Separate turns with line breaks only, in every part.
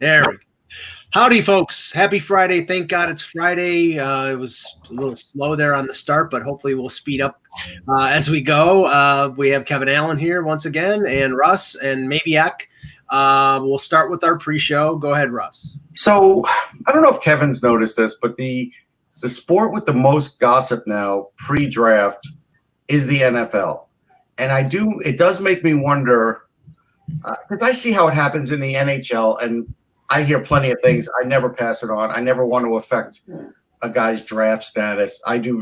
There we go. Howdy, folks. Happy Friday. Thank God it's Friday. It was a little slow there on the start, but hopefully we'll speed up as we go. We have Kevin Allen here once again, and Russ, and maybe Eck. We'll start with our pre-show. Go ahead, Russ.
So I don't know if Kevin's noticed this, but the sport with the most gossip now pre-draft is the NFL. And it does make me wonder, because I see how it happens in the NHL, and I hear plenty of things. I never pass it on. I never want to affect a guy's draft status. I do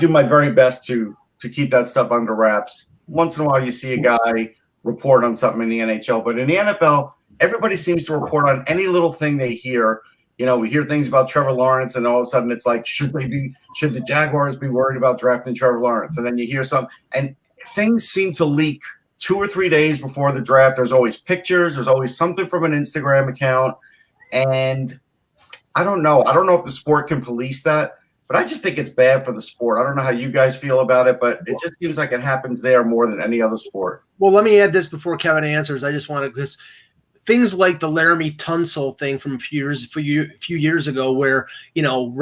my very best to keep that stuff under wraps. Once in a while, you see a guy report on something in the NHL, but in the NFL, everybody seems to report on any little thing they hear. You know, we hear things about Trevor Lawrence, and all of a sudden it's like, should the Jaguars be worried about drafting Trevor Lawrence? And then you hear and things seem to leak 2 or 3 days before the draft. There's always pictures. There's always something from an Instagram account. And I don't know. I don't know if the sport can police that, but I just think it's bad for the sport. I don't know how you guys feel about it, but it just seems like it happens there more than any other sport.
Well, let me add this before Kevin answers. I just want to, because things like the Laramie Tunsil thing from a few years ago, where, you know,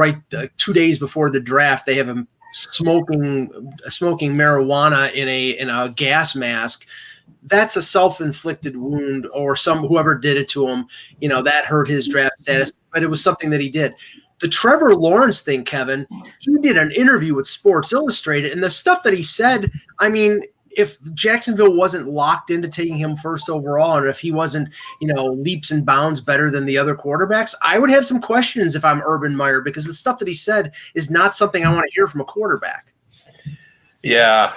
2 days before the draft, they have him smoking marijuana in a gas mask. That's a self-inflicted wound, or whoever did it to him, you know, that hurt his draft status, but it was something that he did. The Trevor Lawrence thing, Kevin, he did an interview with Sports Illustrated, and the stuff that he said, I mean, if Jacksonville wasn't locked into taking him first overall, and if he wasn't, you know, leaps and bounds better than the other quarterbacks, I would have some questions if I'm Urban Meyer, because the stuff that he said is not something I want to hear from a quarterback.
Yeah.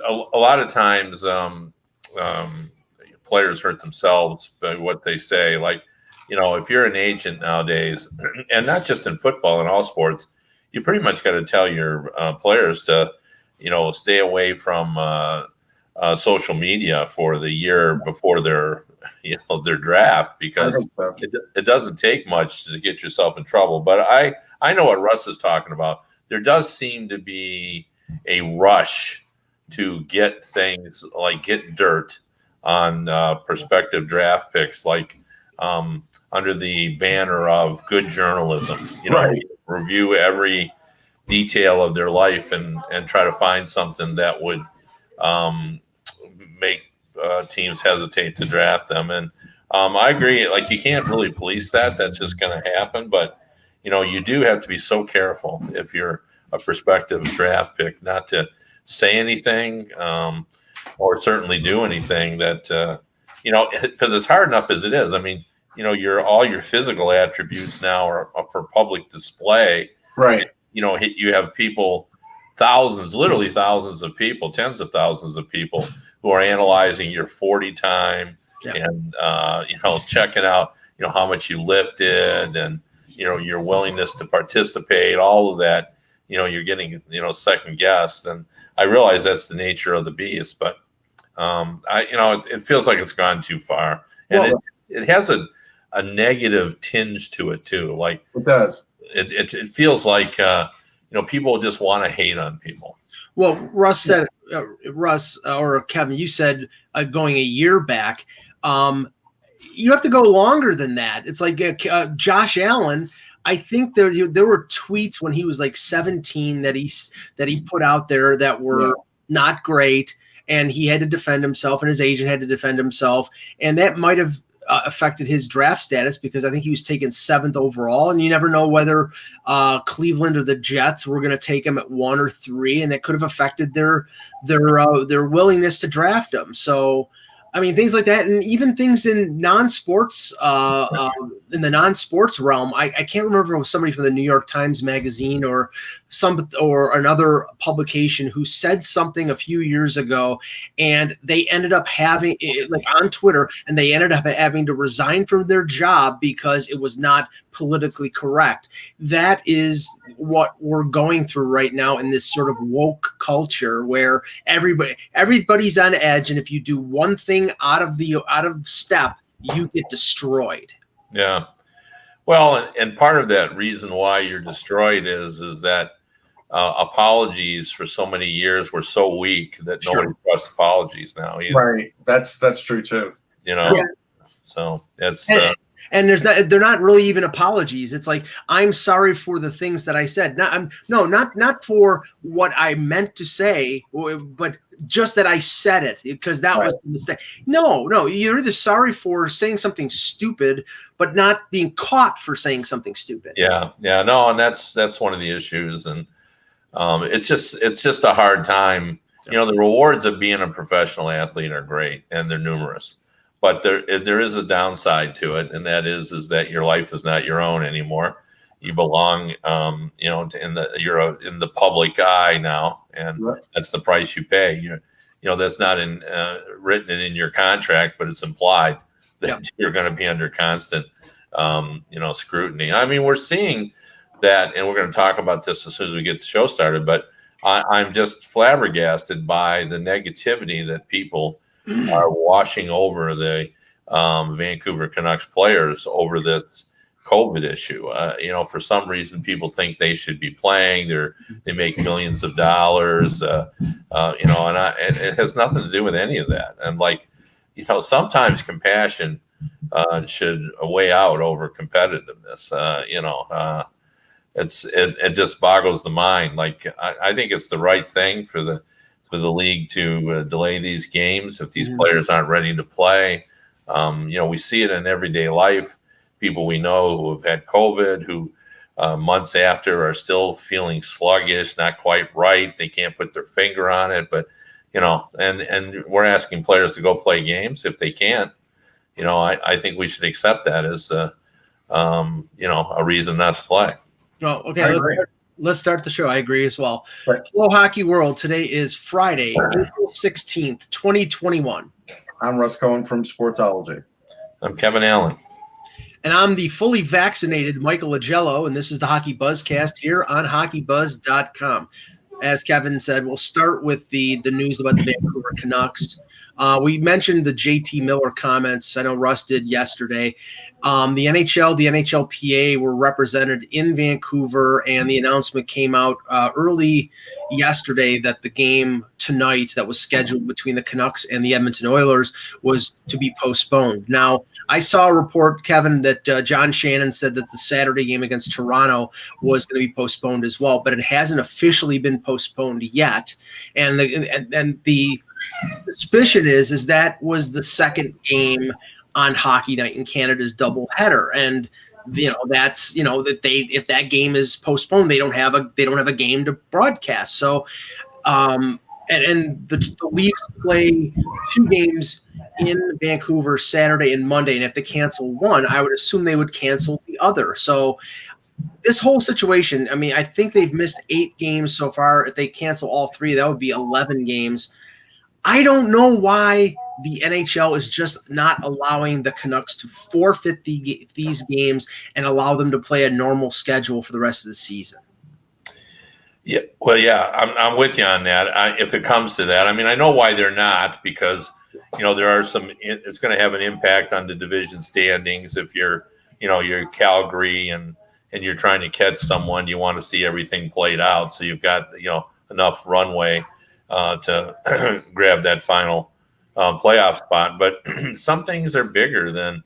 A lot of times players hurt themselves by what they say. Like, you know, if you're an agent nowadays, and not just in football, in all sports, you pretty much got to tell your players to, you know, stay away from social media for the year before their draft, because it doesn't take much to get yourself in trouble. But I know what Russ is talking about. There does seem to be a rush to get things, like get dirt on prospective draft picks, like under the banner of good journalism. You know, right. Review every detail of their life and try to find something that would make teams hesitate to draft them. And I agree, like, you can't really police that. That's just going to happen. But, you know, you do have to be so careful if you're a prospective draft pick not to say anything or certainly do anything that, you know, because it's hard enough as it is. I mean, you know, all your physical attributes now are for public display.
Right.
You know, you have people, literally thousands of people, tens of thousands of people who are analyzing your 40 time and, you know, checking out, you know, how much you lifted and, you know, your willingness to participate, all of that, you know, you're getting, you know, second guessed. And I realize that's the nature of the beast, but you know, it feels like it's gone too far. And it has a negative tinge to it too. Like
it does.
It feels like, you know, people just want to hate on people.
Well, Russ said, or Kevin, you said going a year back, you have to go longer than that. It's like Josh Allen. I think there were tweets when he was like 17 that he put out there that were not great, and he had to defend himself, and his agent had to defend himself, and that might have affected his draft status, because I think he was taken 7th overall, and you never know whether Cleveland or the Jets were going to take him at 1 or 3, and it could have affected their willingness to draft him. So, I mean, things like that, and even things in non-sports, in the non-sports realm. I can't remember if it was somebody from the New York Times Magazine or another publication who said something a few years ago, and they ended up having, like on Twitter, and they ended up having to resign from their job because it was not politically correct. That is what we're going through right now in this sort of woke culture where everybody's on edge, and if you do one thing out of step, you get destroyed.
Yeah. Well, and part of that reason why you're destroyed is that apologies for so many years were so weak that nobody trusts apologies now either.
Right. That's true too.
You know, so it's
And they're not really even apologies. It's like, I'm sorry for the things that I said. Not for what I meant to say, but just that I said it because that was the mistake. No, you're either sorry for saying something stupid, but not being caught for saying something stupid.
Yeah, no, and that's one of the issues, and it's just a hard time. You know, the rewards of being a professional athlete are great, and they're numerous. But there is a downside to it, and that is that your life is not your own anymore. You belong, you're in the public eye now, and that's the price you pay. That's not written in your contract, but it's implied that you're going to be under constant, scrutiny. I mean, we're seeing that, and we're going to talk about this as soon as we get the show started. But I'm just flabbergasted by the negativity that people are washing over the Vancouver Canucks players over this COVID issue. For some reason, people think they should be playing. They make millions of dollars, and it has nothing to do with any of that. And sometimes compassion should weigh out over competitiveness. It just boggles the mind. I think it's the right thing for the league to delay these games if these players aren't ready to play. We see it in everyday life. People we know who have had COVID, who months after are still feeling sluggish, not quite right. They can't put their finger on it, but and we're asking players to go play games if they can't. I think we should accept that as a reason not to play.
Oh, okay. Let's start the show. I agree as well. Right. Hello, Hockey World. Today is Friday, April 16th, 2021.
I'm Russ Cohen from Sportsology.
I'm Kevin Allen.
And I'm the fully vaccinated Michael Agello, and this is the Hockey Buzzcast here on HockeyBuzz.com. As Kevin said, we'll start with the news about the Vancouver Canucks. We mentioned the JT Miller comments. I know Russ did yesterday. The NHL, the NHLPA were represented in Vancouver, and the announcement came out early yesterday that the game tonight that was scheduled between the Canucks and the Edmonton Oilers was to be postponed. Now, I saw a report, Kevin, that John Shannon said that the Saturday game against Toronto was going to be postponed as well, but it hasn't officially been postponed yet. And the suspicion is that was the second game on Hockey Night in Canada's doubleheader, and that's that if that game is postponed, they don't have a game to broadcast. So, and the Leafs play two games in Vancouver Saturday and Monday, and if they cancel one, I would assume they would cancel the other. So this whole situation, I mean, I think they've missed 8 games so far. If they cancel all 3, that would be 11 games. I don't know why the NHL is just not allowing the Canucks to forfeit these games and allow them to play a normal schedule for the rest of the season.
Yeah, well, yeah, I'm with you on that. If it comes to that, I mean, I know why they're not, because there are some. It's going to have an impact on the division standings. If you're Calgary and you're trying to catch someone, you want to see everything played out, so you've got enough runway to grab that final playoff spot. But some things are bigger than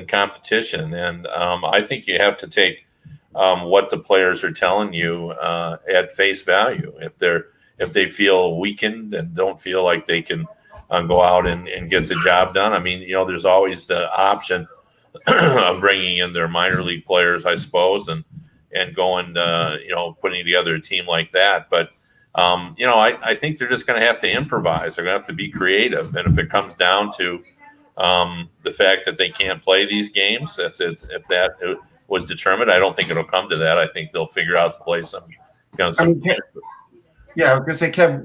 competition, and I think you have to take what the players are telling you at face value. If they feel weakened and don't feel like they can go out and get the job done, I mean, there's always the option of bringing in their minor league players, I suppose, and going putting together a team like that. But I think they're just going to have to improvise. They're going to have to be creative. And if it comes down to the fact that they can't play these games, if that was determined, I don't think it'll come to that. I think they'll figure out to play some.
Yeah, I was going to say, Kev,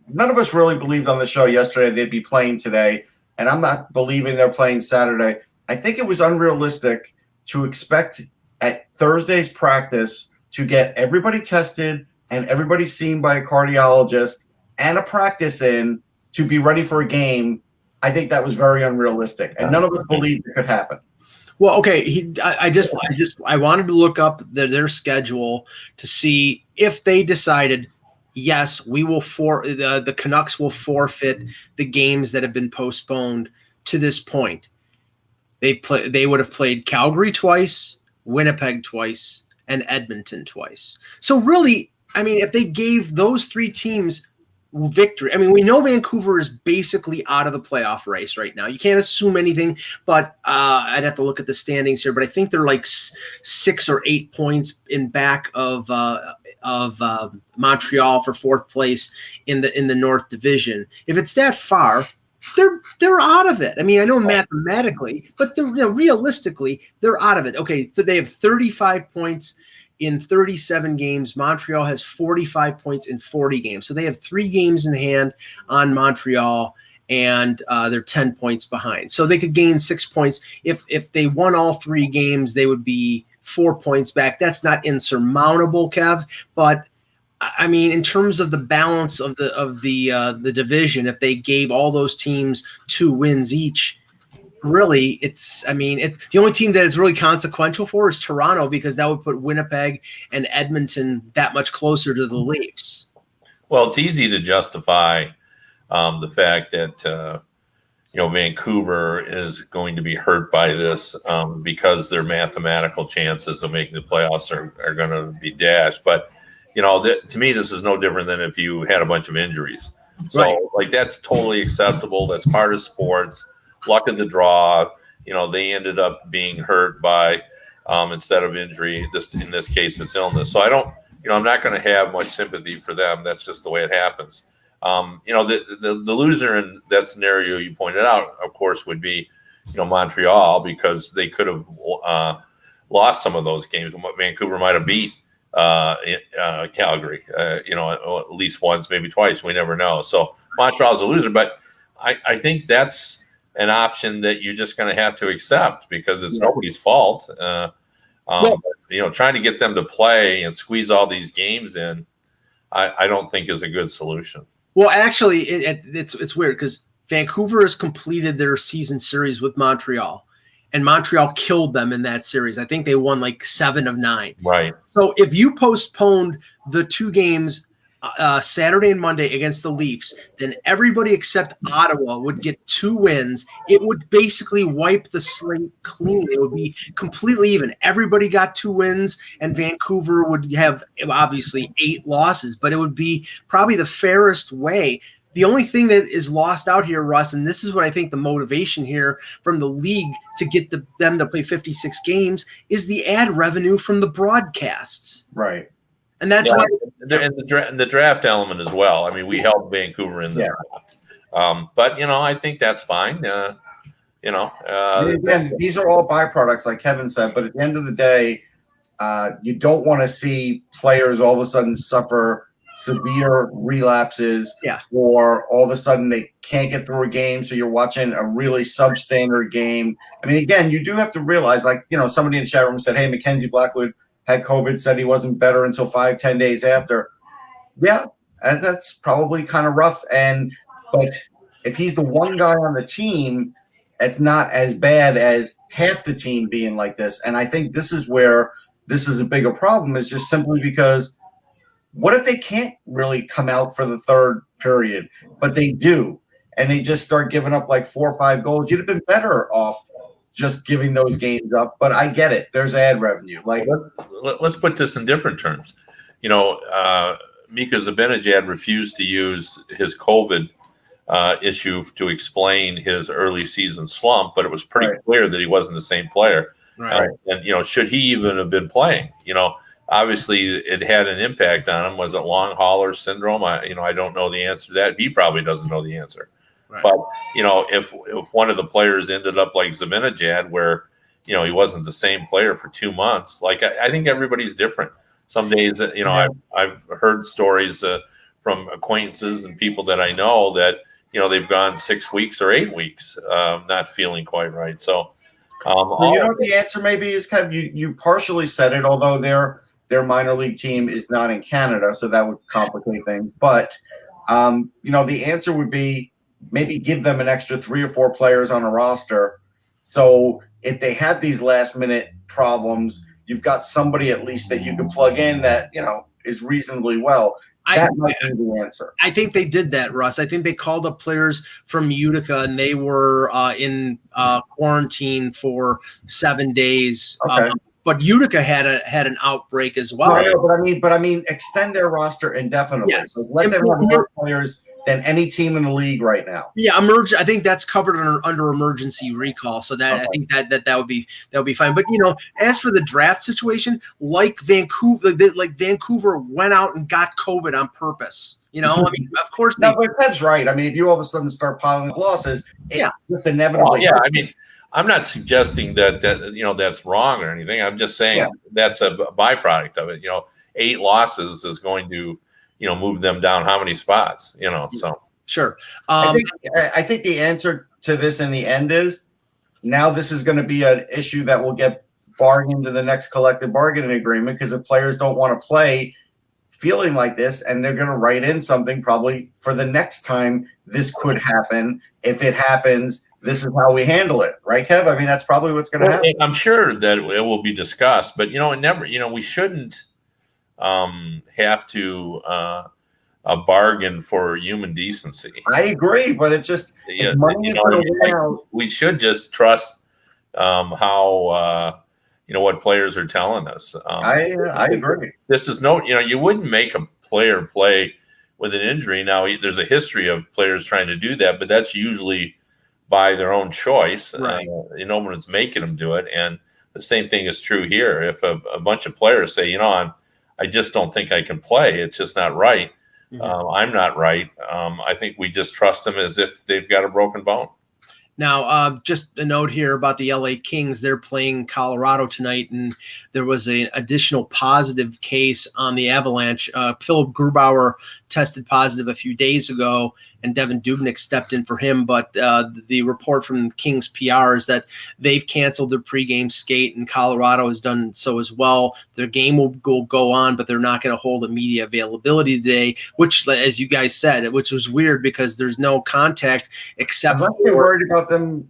none of us really believed on the show yesterday they'd be playing today, and I'm not believing they're playing Saturday. I think it was unrealistic to expect at Thursday's practice to get everybody tested and everybody seen by a cardiologist and a practice in to be ready for a game. I think that was very unrealistic, and none of us believed it could happen.
Well, okay. I wanted to look up their schedule to see if they decided, yes, we will the Canucks will forfeit the games that have been postponed to this point. They would have played Calgary twice, Winnipeg twice, and Edmonton twice. So really, I mean, if they gave those 3 teams victory, I mean, we know Vancouver is basically out of the playoff race right now. You can't assume anything, but I'd have to look at the standings here. But I think they're like 6 or 8 points in back of Montreal for 4th place in the North Division. If it's that far, they're out of it. I mean, I know mathematically, but realistically, they're out of it. Okay, so they have 35 points in 37 games. Montreal has 45 points in 40 games. So they have 3 games in hand on Montreal, and they're 10 points behind. So they could gain 6 points. If they won all 3 games, they would be 4 points back. That's not insurmountable, Kev, but I mean, in terms of the balance of the division, if they gave all those teams 2 wins each, really, the only team that it's really consequential for is Toronto, because that would put Winnipeg and Edmonton that much closer to the Leafs.
Well, it's easy to justify the fact that Vancouver is going to be hurt by this because their mathematical chances of making the playoffs are going to be dashed. But to me, this is no different than if you had a bunch of injuries. So,
right.
That's totally acceptable. That's part of sports. Luck of the draw. They ended up being hurt by instead of injury. In this case, it's illness. So I'm not going to have much sympathy for them. That's just the way it happens. The loser in that scenario you pointed out, of course, would be Montreal, because they could have lost some of those games. Vancouver might have beat Calgary, at least once, maybe twice. We never know. So Montreal's a loser, but I think that's an option that you're just going to have to accept, because it's nobody's fault. Trying to get them to play and squeeze all these games in, I don't think is a good solution.
Well, actually, it's weird, because Vancouver has completed their season series with Montreal, and Montreal killed them in that series. I think they won like 7 of 9.
Right.
So if you postponed the 2 games, Saturday and Monday against the Leafs, then everybody except Ottawa would get 2 wins. It would basically wipe the slate clean. It would be completely even. Everybody got 2 wins, and Vancouver would have obviously 8 losses, but it would be probably the fairest way. The only thing that is lost out here, Russ, and this is what I think the motivation here from the league to get them to play 56 games, is the ad revenue from the broadcasts.
Right.
And that's why.
And the draft element as well. I mean, we helped Vancouver in the draft. But, I think that's fine.
Again, these are all byproducts, like Kevin said. But at the end of the day, you don't want to see players all of a sudden suffer severe relapses, or all of a sudden they can't get through a game. So you're watching a really substandard game. I mean, again, you do have to realize, somebody in the chat room said, hey, Mackenzie Blackwood had COVID, said he wasn't better until 5-10 days after. Yeah, and that's probably kind of rough. But if he's the one guy on the team, it's not as bad as half the team being like this. And I think this is where this is a bigger problem, is just simply because what if they can't really come out for the 3rd period, but they do, and they just start giving up like 4 or 5 goals? You'd have been better off just giving those games up. But I get it. There's ad revenue.
Let's put this in different terms. Mika Zibanejad refused to use his COVID issue to explain his early season slump, but it was pretty clear that he wasn't the same player.
Right.
And should he even have been playing? Obviously it had an impact on him. Was it long hauler syndrome? I don't know the answer to that. He probably doesn't know the answer. Right. But if one of the players ended up like Zibanejad, where he wasn't the same player for 2 months, I think everybody's different. Some days, I've heard stories from acquaintances and people that I know that they've gone 6 weeks or 8 weeks not feeling quite right. So,
what the answer maybe is, Kev, you partially said it, although their minor league team is not in Canada, so that would complicate things. But the answer would be, maybe give them an extra 3 or 4 players on a roster. So if they had these last minute problems, you've got somebody at least that you can plug in that, is reasonably well. That might be the answer.
I think they did that, Russ. I think they called up players from Utica, and they were in quarantine for 7 days.
Okay.
But Utica had an outbreak as well.
No, but I mean, extend their roster indefinitely.
Yes.
So let them have more players than any team in the league right now.
Yeah, I think that's covered under emergency recall. So that I think that would be fine. But as for the draft situation, like Vancouver went out and got COVID on purpose. I mean, of course they.
No, but that's right. I mean, if you all of a sudden start piling up losses, it's inevitably.
Well, yeah, I mean, I'm not suggesting that that's wrong or anything. I'm just saying that's a byproduct of it. 8 losses is going to move them down how many spots? So
sure.
I think the answer to this in the end is now this is going to be an issue that will get bargained into the next collective bargaining agreement, because if players don't want to play feeling like this, and they're going to write in something probably for the next time this could happen. If it happens, this is how we handle it, right, Kev? I mean, that's probably what's going to happen.
I'm sure that it will be discussed, but it never. We shouldn't have to a bargain for human decency.
I agree, but it's just
we should just trust how what players are telling us.
I agree.
This is you wouldn't make a player play with an injury. Now, there's a history of players trying to do that, but that's usually by their own choice.
Right.
No one's making them do it. And the same thing is true here. If a bunch of players say, I just don't think I can play, it's just not right. Mm-hmm. I'm not right. I think we just trust them as if they've got a broken bone.
Now, just a note here about the LA Kings. They're playing Colorado tonight, and there was an additional positive case on the Avalanche. Philip Grubauer tested positive a few days ago, and Devin Dubnyk stepped in for him. But the report from Kings PR is that they've canceled their pregame skate, and Colorado has done so as well. Their game will go on, but they're not going to hold a media availability today, which, as you guys said, which was weird because there's no contact except for their PR. The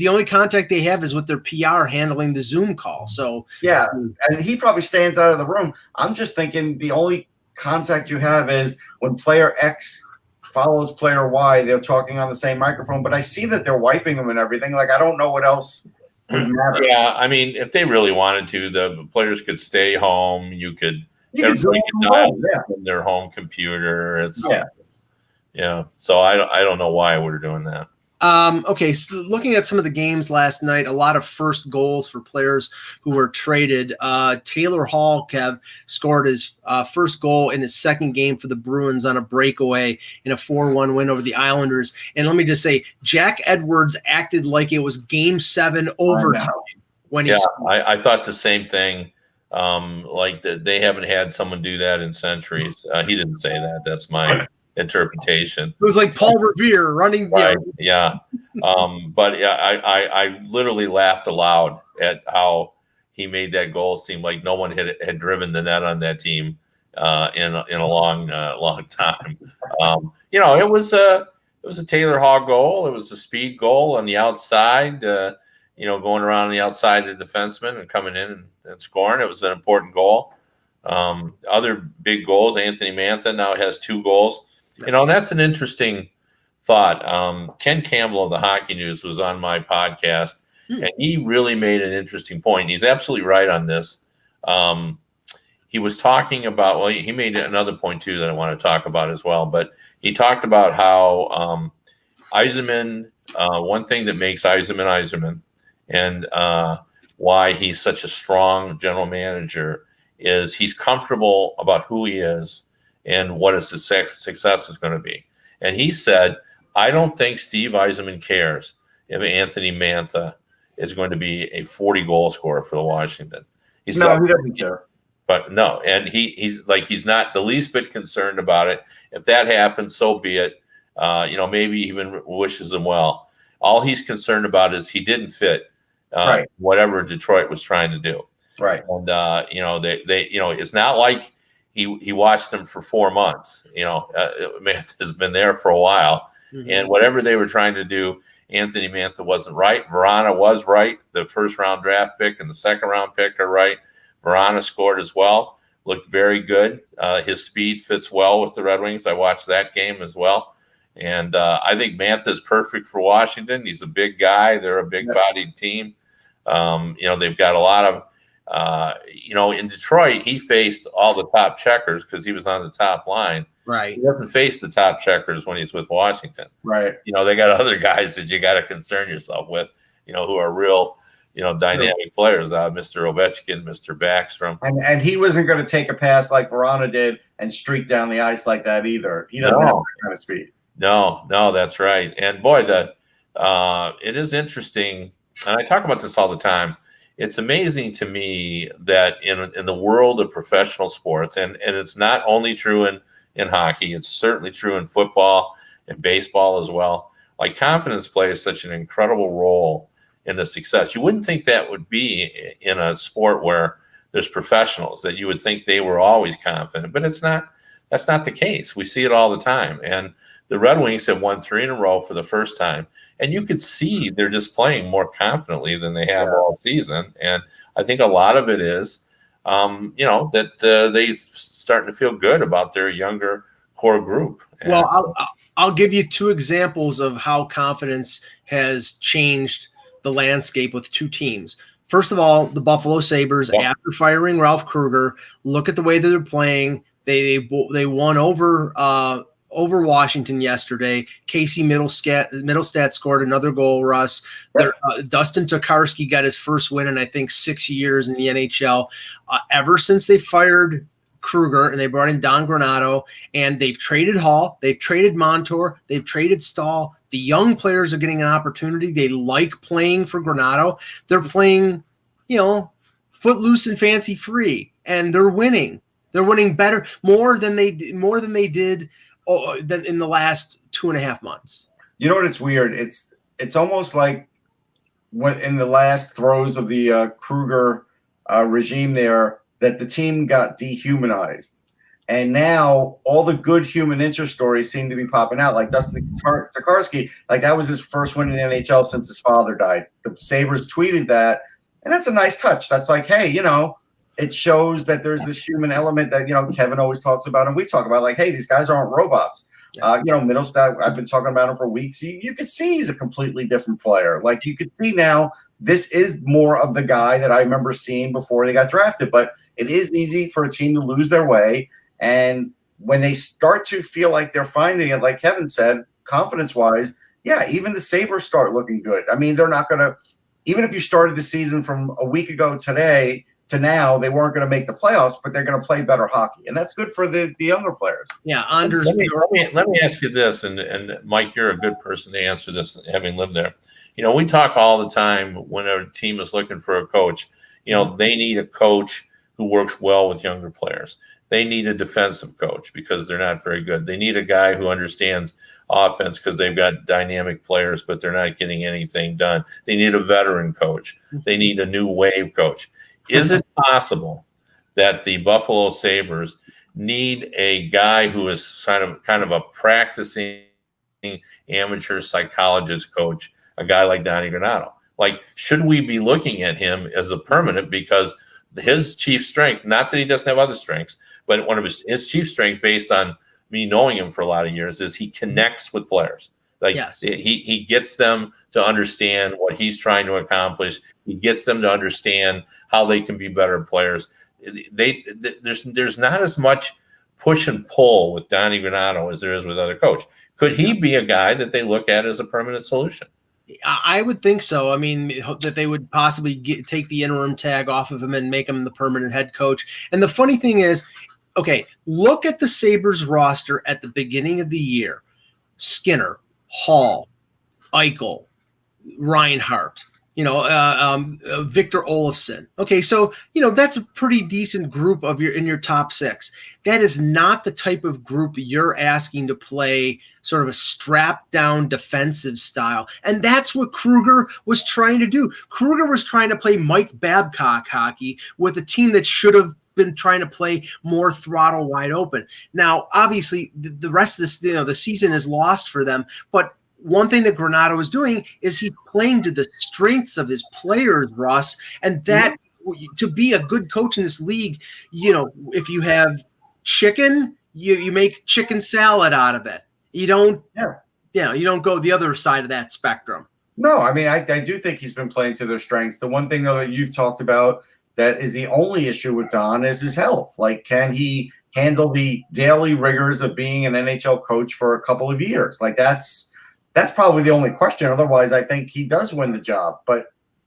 only contact they have is with their PR handling the Zoom call. So
yeah, and he probably stands out of the room. I'm just thinking the only contact you have is when player X follows player Y. They're talking on the same microphone, but I see that they're wiping them and everything. Like, I don't know what else would matter.
Yeah, I mean, if they really wanted to, the players could stay home. You could dial from their home computer. Yeah. So I don't know why we're doing that.
Okay, so looking at some of the games last night, a lot of first goals for players who were traded. Taylor Hall, Kev, scored his first goal in his second game for the Bruins on a breakaway in a 4-1 win over the Islanders. And let me just say, Jack Edwards acted like it was Game 7 overtime when he scored.
I thought the same thing. They haven't had someone do that in centuries. He didn't say that. That's my interpretation.
It was like Paul Revere running.
Right. Yeah. But yeah, I literally laughed aloud at how he made that goal seem like no one had driven the net on that team in a long time. It was a Taylor Hall goal. It was a speed goal on the outside. Going around on the outside of the defenseman and coming in and scoring. It was an important goal. Other big goals. Anthony Mantha now has 2 goals. And that's an interesting thought. Ken Campbell of the Hockey News was on my podcast, and he really made an interesting point. He's absolutely right on this. He was talking about, he made another point too that I want to talk about as well, but he talked about how Yzerman, one thing that makes Yzerman, and why he's such a strong general manager is he's comfortable about who he is and what his success is going to be. And he said, I don't think Steve Yzerman cares if Anthony Mantha is going to be a 40-goal scorer for the Washington.
He doesn't care.
But no, and he's not the least bit concerned about it. If that happens, so be it. Maybe even wishes him well. All he's concerned about is he didn't fit whatever Detroit was trying to do.
Right.
And it's not like he watched them for 4 months. Mantha has been there for a while, and whatever they were trying to do, Anthony Mantha wasn't right. Verana was right. The first round draft pick and the second round pick are right. Verana scored as well. looked very good. His speed fits well with the Red Wings. I watched that game as well. And I think Mantha's perfect for Washington. He's a big guy. They're a big-bodied team. They've got a lot of, in Detroit, he faced all the top checkers because he was on the top line.
Right.
He doesn't face the top checkers when he's with Washington.
Right.
They got other guys that you got to concern yourself with, who are real, dynamic players. Mr. Ovechkin, Mr. Backstrom.
And he wasn't going to take a pass like Verona did and streak down the ice like that either. He doesn't have that kind of speed.
No, that's right. And boy, it is interesting, and I talk about this all the time. It's amazing to me that in the world of professional sports, and it's not only true in hockey, it's certainly true in football and baseball as well. Like, confidence plays such an incredible role in the success. You wouldn't think that would be in a sport where there's professionals, that you would think they were always confident, but it's not. That's not the case. We see it all the time. And the Red Wings have won 3 in a row for the first time. And you could see they're just playing more confidently than they have all season. And I think a lot of it is, that they starting to feel good about their younger core group. And
well, I'll give you 2 examples of how confidence has changed the landscape with 2 teams. First of all, the Buffalo Sabres, after firing Ralph Kruger, look at the way that they're playing. They won over Washington yesterday. Casey Middlestat scored another goal, Russ. Dustin Tokarski got his first win in, I think, 6 years in the NHL. Ever since they fired Kruger and they brought in Don Granato, and they've traded Hall, they've traded Montour, they've traded Stahl. The young players are getting an opportunity. They like playing for Granato. They're playing, footloose and fancy free, and they're winning. They're winning better, more than they did than in the last 2.5 months.
You know what? It's weird. It's almost like when in the last throes of the Kruger regime there, that the team got dehumanized, and now all the good human interest stories seem to be popping out. Like Dustin Tokarski, like that was his first win in the NHL since his father died. The Sabres tweeted that, and that's a nice touch. That's like, hey, it shows that there's this human element that, Kevin always talks about, and we talk about, like, hey, these guys aren't robots. Middlestat, I've been talking about him for weeks. You could see he's a completely different player. Like, you could see now this is more of the guy that I remember seeing before they got drafted. But it is easy for a team to lose their way. And when they start to feel like they're finding it, like Kevin said, confidence-wise, even the Sabres start looking good. I mean, they're not going to – even if you started the season from a week ago today – to now, they weren't going to make the playoffs, but they're going to play better hockey, and that's good for the younger players.
Yeah, Anders.
Let me ask you this, and Mike, you're a good person to answer this, having lived there. We talk all the time when a team is looking for a coach. They need a coach who works well with younger players. They need a defensive coach because they're not very good. They need a guy who understands offense because they've got dynamic players, but they're not getting anything done. They need a veteran coach. They need a new wave coach. Is it possible that the Buffalo Sabres need a guy who is kind of a practicing amateur psychologist coach, a guy like Donnie Granato? Like, should we be looking at him as a permanent, because his chief strength, not that he doesn't have other strengths, but one of his chief strength, based on me knowing him for a lot of years, is he connects with players. Like, yes. He gets them to understand what he's trying to accomplish. He gets them to understand how they can be better players. There's not as much push and pull with Donnie Granato as there is with other coach. Could he be a guy that they look at as a permanent solution?
I would think so. I mean, that they would possibly take the interim tag off of him and make him the permanent head coach. And the funny thing is, okay, look at the Sabres roster at the beginning of the year. Skinner, Hall, Eichel, Reinhart, Victor Olofsson. Okay, so that's a pretty decent group in your top 6. That is not the type of group you're asking to play sort of a strapped down defensive style, and that's what Kruger was trying to do. Kruger was trying to play Mike Babcock hockey with a team that should have been trying to play more throttle wide open. Now, obviously, the rest of this, the season is lost for them. But one thing that Granato is doing is he's playing to the strengths of his players, Russ, and that to be a good coach in this league, if you have chicken, you make chicken salad out of it. You don't, you don't go the other side of that spectrum.
No, I mean, I do think he's been playing to their strengths. The one thing, though, that you've talked about that is the only issue with Don is his health. Like, can he handle the daily rigors of being an NHL coach for a couple of years? Like, that's probably the only question. Otherwise, I think he does win the job. But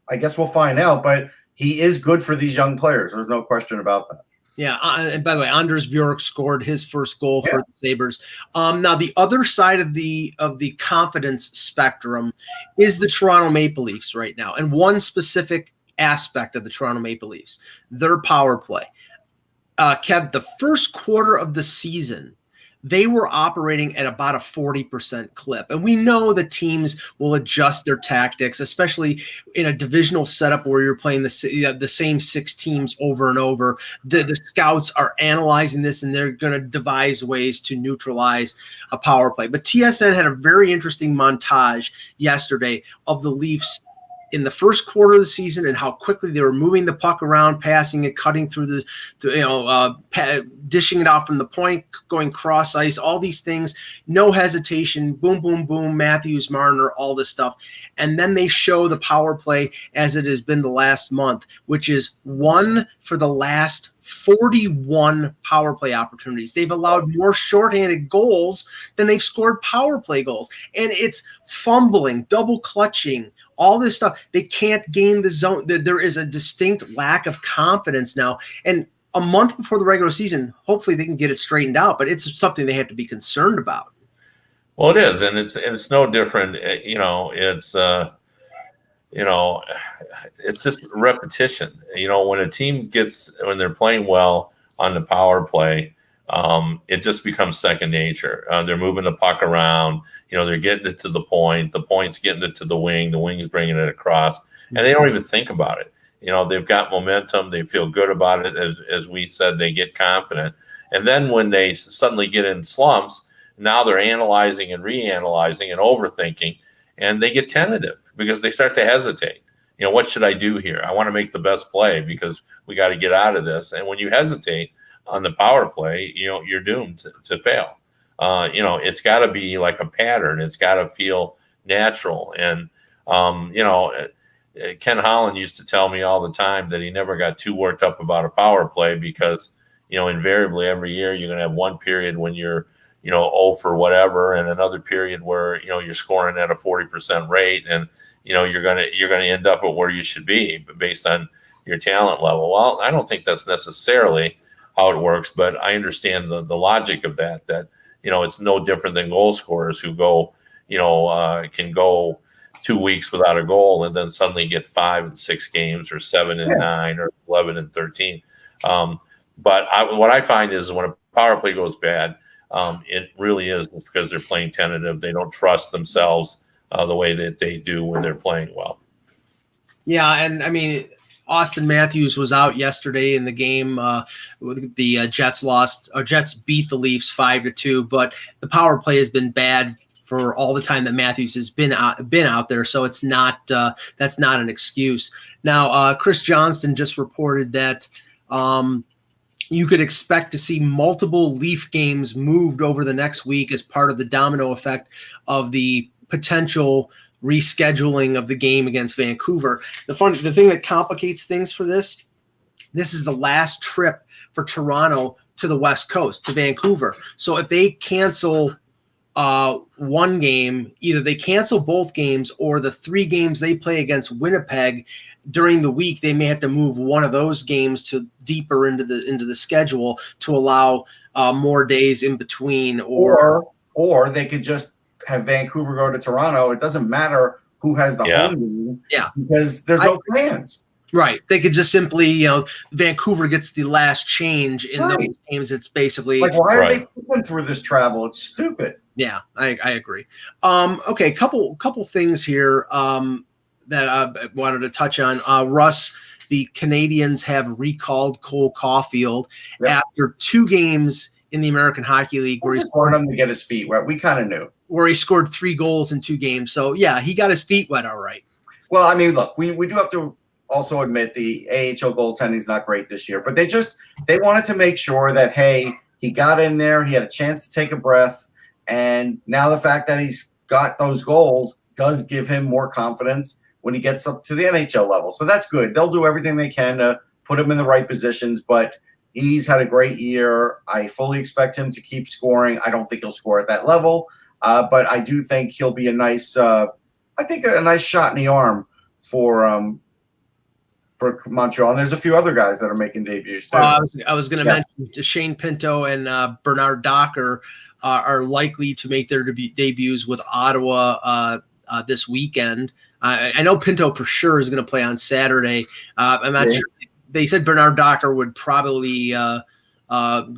I guess we'll find out. But he is good for these young players. There's no question about that.
Yeah, and by the way, Anders Bjork scored his first goal for the Sabres. Now, the other side of the confidence spectrum is the Toronto Maple Leafs right now, and one specific aspect of the Toronto Maple Leafs, their power play. Kev, the first quarter of the season, they were operating at about a 40% clip. And we know the teams will adjust their tactics, especially in a divisional setup where you're playing the same 6 teams over and over. The scouts are analyzing this, and they're going to devise ways to neutralize a power play. But TSN had a very interesting montage yesterday of the Leafs in the first quarter of the season and how quickly they were moving the puck around, passing it, cutting through dishing it off from the point, going cross ice, all these things, no hesitation, boom, boom, boom, Matthews, Marner, all this stuff. And then they show the power play as it has been the last month, which is 1 for the last 41 power play opportunities. They've allowed more shorthanded goals than they've scored power play goals. And it's fumbling, double clutching, all this stuff. They can't gain the zone. There is a distinct lack of confidence now. And a month before the regular season, hopefully they can get it straightened out, but it's something they have to be concerned about.
Well, it is, and it's no different. It's just repetition. When a team when they're playing well on the power play, it just becomes second nature. They're moving the puck around. They're getting it to the point. The point's getting it to the wing's bringing it across, and they don't even think about it. They've got momentum. They feel good about it. As we said, they get confident. And then when they suddenly get in slumps, now they're analyzing and reanalyzing and overthinking, and they get tentative because they start to hesitate. What should I do here? I want to make the best play because we got to get out of this. And when you hesitate on the power play, you're doomed to fail. It's got to be like a pattern. It's got to feel natural. And, Ken Holland used to tell me all the time that he never got too worked up about a power play because, invariably every year you're going to have one period when you're, 0 for whatever, and another period where, you're scoring at a 40% rate, and, you're going to end up at where you should be based on your talent level. Well, I don't think that's necessarily how it works, but I understand the logic of that, it's no different than goal scorers who go, can go 2 weeks without a goal and then suddenly get 5 and 6 games or 7 and 9 or 11 and 13. But what I find is when a power play goes bad, it really is because they're playing tentative. They don't trust themselves the way that they do when they're playing well.
Yeah, and I mean, Austin Matthews was out yesterday in the game. The Jets beat the Leafs 5-2, but the power play has been bad for all the time that Matthews has been out there. So it's not that's not an excuse. Now, Chris Johnston just reported that you could expect to see multiple Leaf games moved over the next week as part of the domino effect of the potential rescheduling of the game against Vancouver. The thing that complicates things for this is the last trip for Toronto to the West Coast, to Vancouver. So if they cancel one game, either they cancel both games or the 3 games they play against Winnipeg during the week, they may have to move one of those games to deeper into the schedule to allow more days in between.
Or they could just have Vancouver go to Toronto. It doesn't matter who has the home game, because there's no fans.
Right. They could just simply, Vancouver gets the last change in those games. It's basically
like, why are they going through this travel? It's stupid.
Yeah, I agree. Okay, couple things here that I wanted to touch on. Russ, the Canadians have recalled Cole Caulfield after 2 games in the American Hockey League where he
scored him to get his feet wet. We kind of knew.
Where he scored 3 goals in 2 games. So, yeah, he got his feet wet all right.
Well, I mean, look, we do have to also admit the AHL goaltending is not great this year, but they wanted to make sure that, hey, he got in there, he had a chance to take a breath, and now the fact that he's got those goals does give him more confidence when he gets up to the NHL level. So that's good. They'll do everything they can to put him in the right positions, but he's had a great year. I fully expect him to keep scoring. I don't think he'll score at that level, but I do think he'll be a nice a nice shot in the arm for Montreal. And there's a few other guys that are making debuts too.
I was going to mention Shane Pinto and Bernard Docker are likely to make their debuts with Ottawa this weekend. I know Pinto for sure is going to play on Saturday. I'm not sure. They said Bernard Docker would probably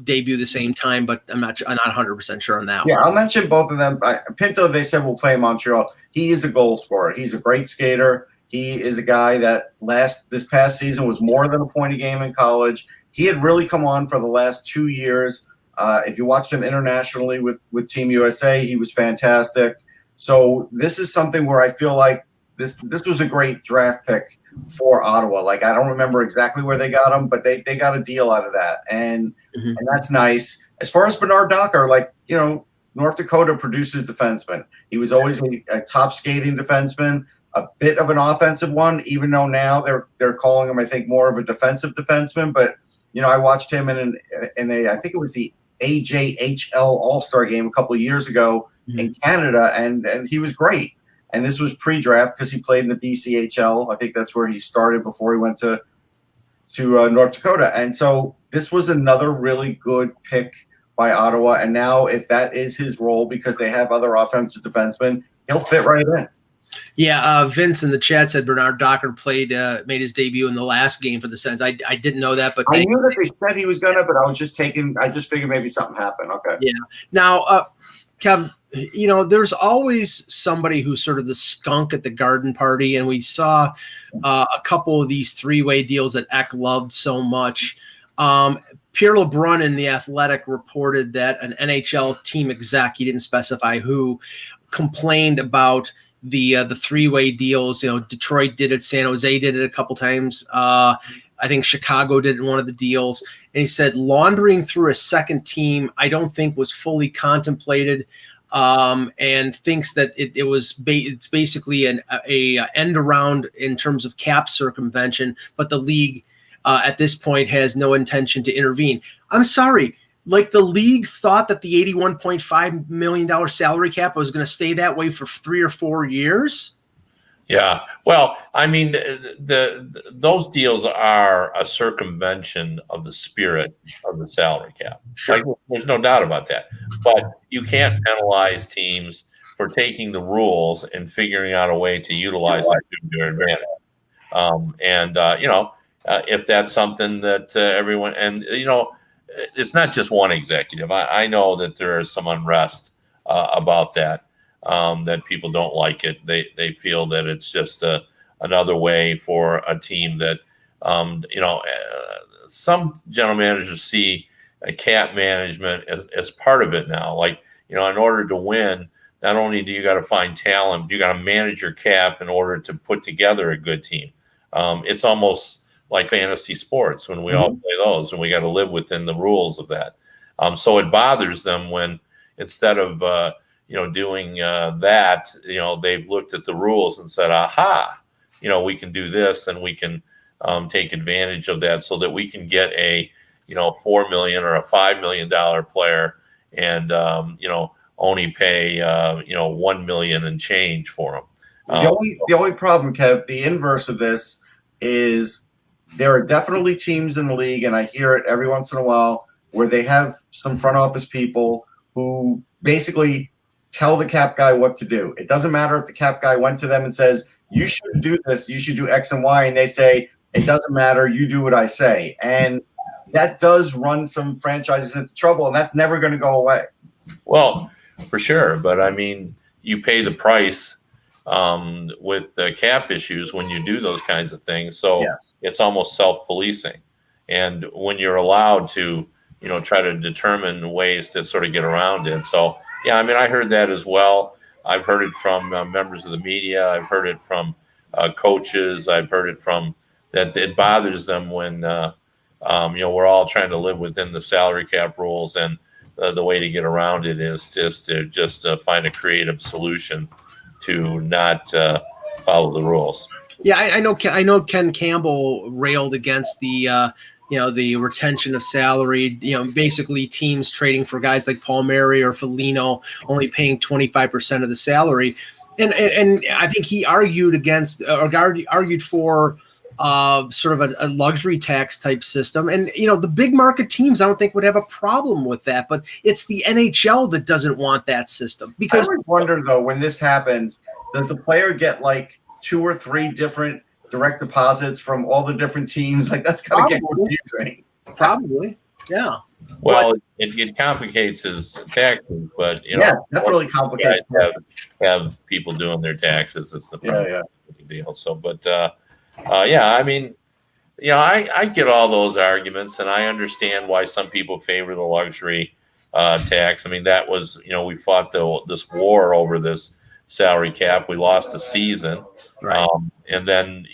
debut the same time, but I'm not 100% sure on that one.
I'll mention both of them. Pinto, they said, will play in Montreal. He is a goal scorer. He's a great skater. He is a guy that this past season was more than a point a game in college. He had really come on for the last 2 years. If you watched him internationally with Team USA, he was fantastic. So this is something where I feel like this was a great draft pick for Ottawa. Like, I don't remember exactly where they got him, but they got a deal out of that. And that's nice. As far as Bernard Docker, North Dakota produces defensemen. He was always a top skating defenseman, a bit of an offensive one, even though now they're calling him, I think, more of a defensive defenseman. But, I watched him in a I think it was the AJHL All-Star game a couple of years ago in Canada, and he was great. And this was pre-draft because he played in the BCHL. I think that's where he started before he went to North Dakota. And so this was another really good pick by Ottawa. And now if that is his role, because they have other offensive defensemen, he'll fit right in.
Yeah, Vince in the chat said Bernard Docker made his debut in the last game for the Sens. I didn't know that, but
I knew that they said he was gonna, but I just figured maybe something happened. Okay.
Yeah. Now, Kev, there's always somebody who's sort of the skunk at the garden party, and we saw a couple of these three-way deals that Eck loved so much. Pierre LeBrun in The Athletic reported that an NHL team exec, he didn't specify who, complained about the three-way deals. Detroit did it, San Jose did it a couple times. I think Chicago did one of the deals. And he said laundering through a second team, I don't think was fully contemplated, and thinks that it's basically an end around in terms of cap circumvention, but the league at this point has no intention to intervene. I'm sorry. Like, the league thought that the $81.5 million salary cap was going to stay that way for 3 or 4 years.
Yeah. Well, I mean, those deals are a circumvention of the spirit of the salary cap.
Sure.
Like, there's no doubt about that. But you can't penalize teams for taking the rules and figuring out a way to utilize them to their advantage. If that's something that everyone, and, it's not just one executive. I know that there is some unrest about that. That people don't like it. They feel that it's just another way for a team that, some general managers see a cap management as part of it now. Like, in order to win, not only do you got to find talent, you got to manage your cap in order to put together a good team. It's almost like fantasy sports when we all play those, and we got to live within the rules of that. So it bothers them when, instead of doing that, they've looked at the rules and said, aha, we can do this, and we can take advantage of that so that we can get a, $4 million or a $5 million player and, only pay, $1 million and change for them.
The only problem, Kev, the inverse of this is there are definitely teams in the league, and I hear it every once in a while, where they have some front office people who basically tell the cap guy what to do. It doesn't matter if the cap guy went to them and says, you should do this, you should do X and Y, and they say, it doesn't matter, you do what I say. And that does run some franchises into trouble, and that's never going to go away.
Well, for sure. But, I mean, you pay the price with the cap issues when you do those kinds of things. So It's almost self-policing. And when you're allowed to, try to determine ways to sort of get around it. So, yeah, I mean, I heard that as well. I've heard it from members of the media. I've heard it from coaches. I've heard it from that it bothers them when we're all trying to live within the salary cap rules, and the way to get around it is to find a creative solution to not follow the rules.
Yeah, I know Ken Campbell railed against the the retention of salary, basically teams trading for guys like Palmieri or Foligno, only paying 25% of the salary. And I think he argued against or argued for sort of a luxury tax type system. And, the big market teams, I don't think would have a problem with that, but it's the NHL that doesn't want that system. Because
I would wonder though, when this happens, does the player get like 2 or 3 different direct deposits from all the different teams? Like that's gotta get confusing.
Probably, yeah.
Well, it complicates his taxes, but
that really complicates.
Have people doing their taxes. It's the deal. So, but I get all those arguments, and I understand why some people favor the luxury tax. I mean, that was we fought this war over this salary cap. We lost a season.
Right.
And then,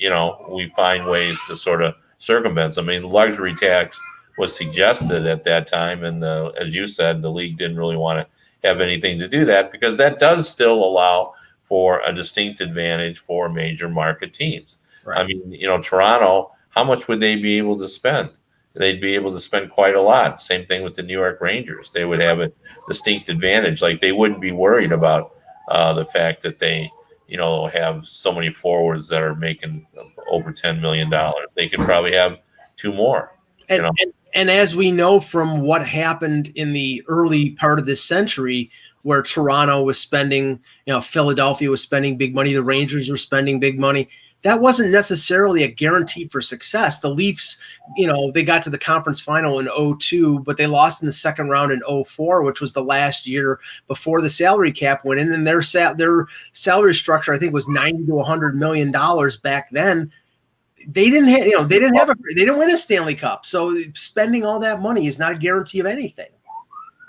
we find ways to sort of circumvent. I mean, luxury tax was suggested at that time. And as you said, the league didn't really want to have anything to do that because that does still allow for a distinct advantage for major market teams. Right. I mean, Toronto, how much would they be able to spend? They'd be able to spend quite a lot. Same thing with the New York Rangers. They would have a distinct advantage. Like they wouldn't be worried about the fact that they have so many forwards that are making over $10 million. They could probably have 2 more.
And as we know from what happened in the early part of this century, where Toronto was spending, Philadelphia was spending big money, the Rangers were spending big money, that wasn't necessarily a guarantee for success. The Leafs, they got to the conference final in 2002, but they lost in the second round in 2004, which was the last year before the salary cap went in. And their salary structure, I think, was $90 to $100 million back then. They didn't win a Stanley Cup. So spending all that money is not a guarantee of anything.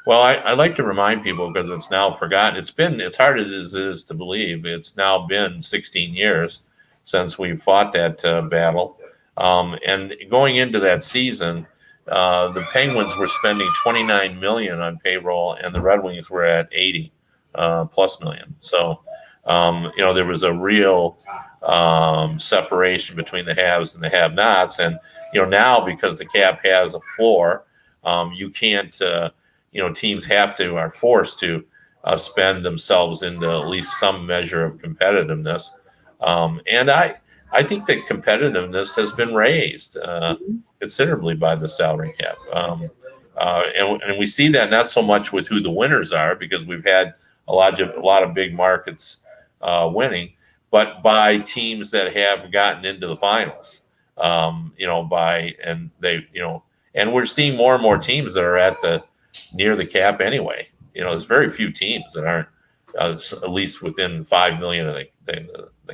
Well, I like to remind people because it's now forgotten. It's hard as it is to believe. It's now been 16 years since we fought that battle. And going into that season, the Penguins were spending $29 million on payroll, and the Red Wings were at $80 plus million. So, there was a real separation between the haves and the have-nots. And, now because the cap has a floor, you can't, teams are forced to spend themselves into at least some measure of competitiveness. And I think that competitiveness has been raised considerably by the salary cap. And we see that not so much with who the winners are, because we've had a lot of big markets winning, but by teams that have gotten into the finals. And we're seeing more and more teams that are near the cap anyway. There's very few teams that aren't at least within 5 million of the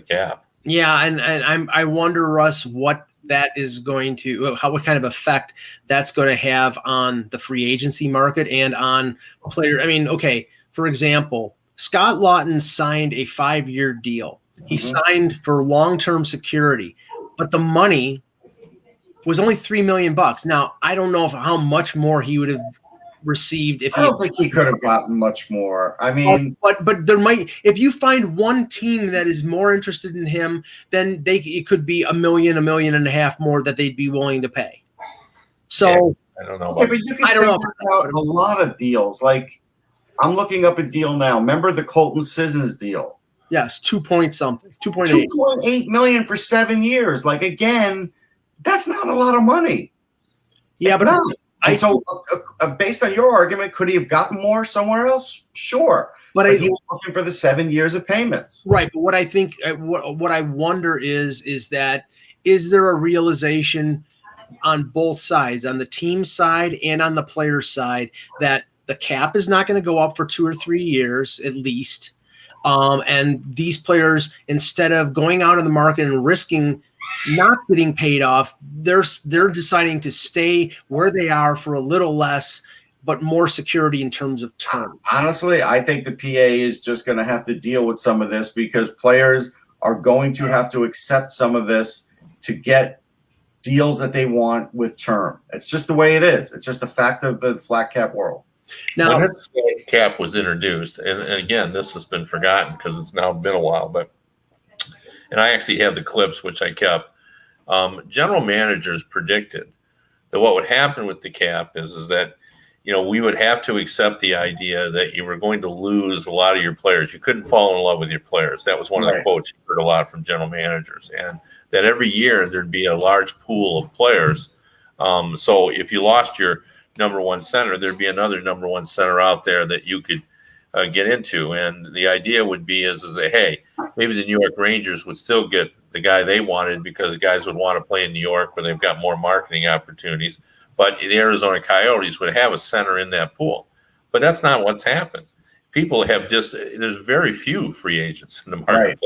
cap.
Yeah, and I wonder, Russ, what that is going to, what kind of effect that's going to have on the free agency market and on players. I mean, okay, for example, Scott Lawton signed a 5-year deal. He signed for long-term security, but the money was only $3 million. Now, I don't know how much more he would have received if
I don't think he could have gotten much more. I mean,
but there might, if you find one team that is more interested in him, then it could be $1 million, $1.5 million more that they'd be willing to pay. So
I don't know.
But you can say that about a lot of deals. Like I'm looking up a deal now. Remember the Colton Sissons deal?
Yes, 2.8
million for 7 years. Like again, that's not a lot of money.
Yeah,
it's not. So, based on your argument, could he have gotten more somewhere else? Sure, but he was looking for the 7 years of payments,
right? But what I think, what I wonder is there a realization on both sides, on the team side and on the player side, that the cap is not going to go up for 2 or 3 years at least, and these players, instead of going out in the market and risking not getting paid off, they're deciding to stay where they are for a little less, but more security in terms of term.
Honestly, I think the PA is just going to have to deal with some of this because players are going to have to accept some of this to get deals that they want with term. It's just the way it is. It's just a fact of the flat cap world.
Now, when this cap was introduced, and again, this has been forgotten because it's now been a while, and I actually have the clips, which I kept. General managers predicted that what would happen with the cap is that, we would have to accept the idea that you were going to lose a lot of your players. You couldn't fall in love with your players. That was one of the quotes you heard a lot from general managers, and that every year there'd be a large pool of players. So if you lost your number one center, there'd be another number one center out there that you could get into. And the idea would be is that, hey, maybe the New York Rangers would still get the guy they wanted because guys would want to play in New York where they've got more marketing opportunities. But the Arizona Coyotes would have a center in that pool. But that's not what's happened. People have there's very few free agents in the market.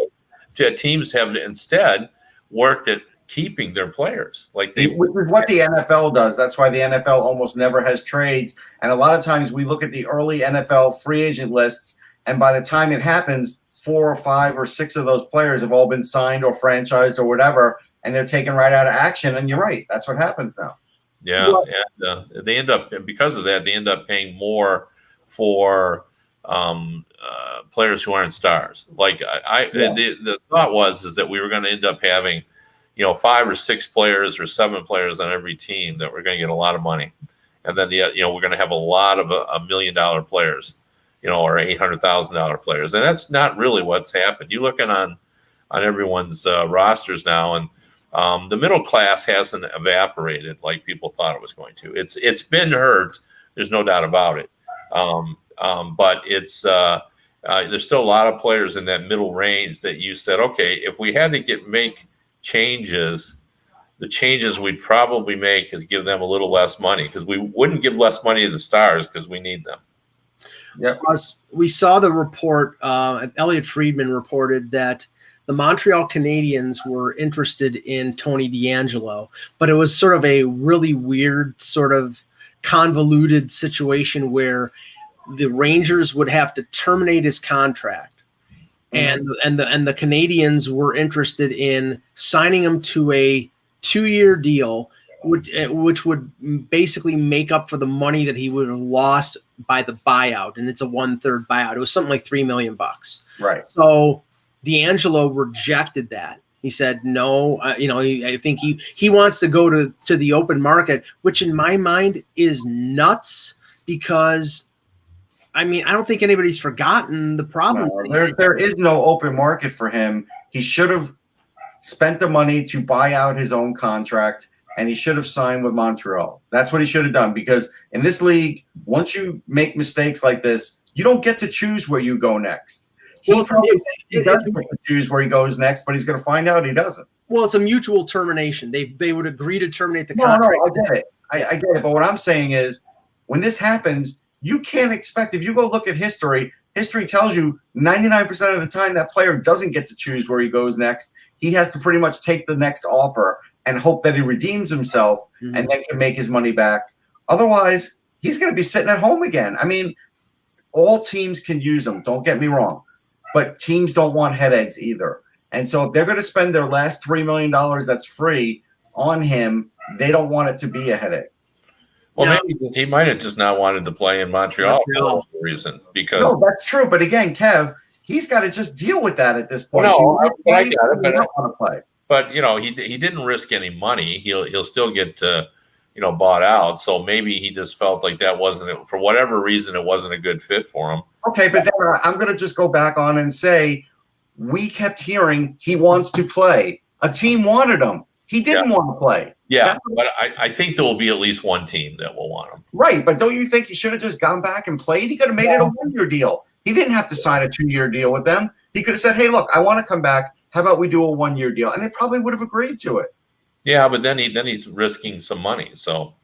Right. Teams have instead worked at keeping their players. Which is
what the NFL does. That's why the NFL almost never has trades. And a lot of times we look at the early NFL free agent lists, and by the time it happens, 4 or 5 or 6 of those players have all been signed or franchised or whatever, and they're taken right out of action. And you're right. That's what happens now.
Yeah, and they end up, because of that, they end up paying more for players who aren't stars. The thought was that we were going to end up having, 5 or 6 players or 7 players on every team that were going to get a lot of money, and then we're going to have a lot of $1 million players, or $800,000 players, and that's not really what's happened. You're looking on everyone's rosters now, and the middle class hasn't evaporated like people thought it was going to. It's been hurt. There's no doubt about it. But it's there's still a lot of players in that middle range that you said, okay, if we had to make changes, the changes we'd probably make is give them a little less money, because we wouldn't give less money to the stars because we need them.
Yeah, we saw the report. Elliot Friedman reported that the Montreal Canadiens were interested in Tony DeAngelo, but it was sort of a really weird, sort of convoluted situation where the Rangers would have to terminate his contract, and the Canadiens were interested in signing him to a 2-year deal, which would basically make up for the money that he would have lost by the buyout, and it's a 1/3 buyout. It was something like $3 million.
Right.
So DeAngelo rejected that. He said no. I think he wants to go to the open market, which in my mind is nuts, because I don't think anybody's forgotten the problem.
No, there is no open market for him. He should have spent the money to buy out his own contract, and he should have signed with Montreal. That's what he should have done, because in this league, once you make mistakes like this, you don't get to choose where you go next. He doesn't get to choose where he goes next, but he's going to find out he doesn't.
Well, it's a mutual termination. They would agree to terminate the contract.
No, I get it. I get it. But what I'm saying is, when this happens, you can't expect, if you go look at history tells you 99% of the time that player doesn't get to choose where he goes next. He has to pretty much take the next offer and hope that he redeems himself and then can make his money back. Otherwise, he's going to be sitting at home again. All teams can use him. Don't get me wrong. But teams don't want headaches either. And so if they're going to spend their last $3 million that's free on him, they don't want it to be a headache.
Well, maybe he might have just not wanted to play in Montreal for no reason. No,
that's true. But again, Kev, he's got to just deal with that at this point.
I got it. But don't want to play. But he didn't risk any money. He'll still get bought out. So maybe he just felt like that wasn't, for whatever reason, it wasn't a good fit for him.
Okay, but then I'm going to just go back on and say, we kept hearing he wants to play. A team wanted him. He didn't want to play.
Yeah, but I think there will be at least one team that will want him.
Right, but don't you think he should have just gone back and played? He could have made it a 1-year deal. He didn't have to sign a 2-year deal with them. He could have said, hey, look, I want to come back. How about we do a 1-year deal? And they probably would have agreed to it.
Yeah, but then he's risking some money. So,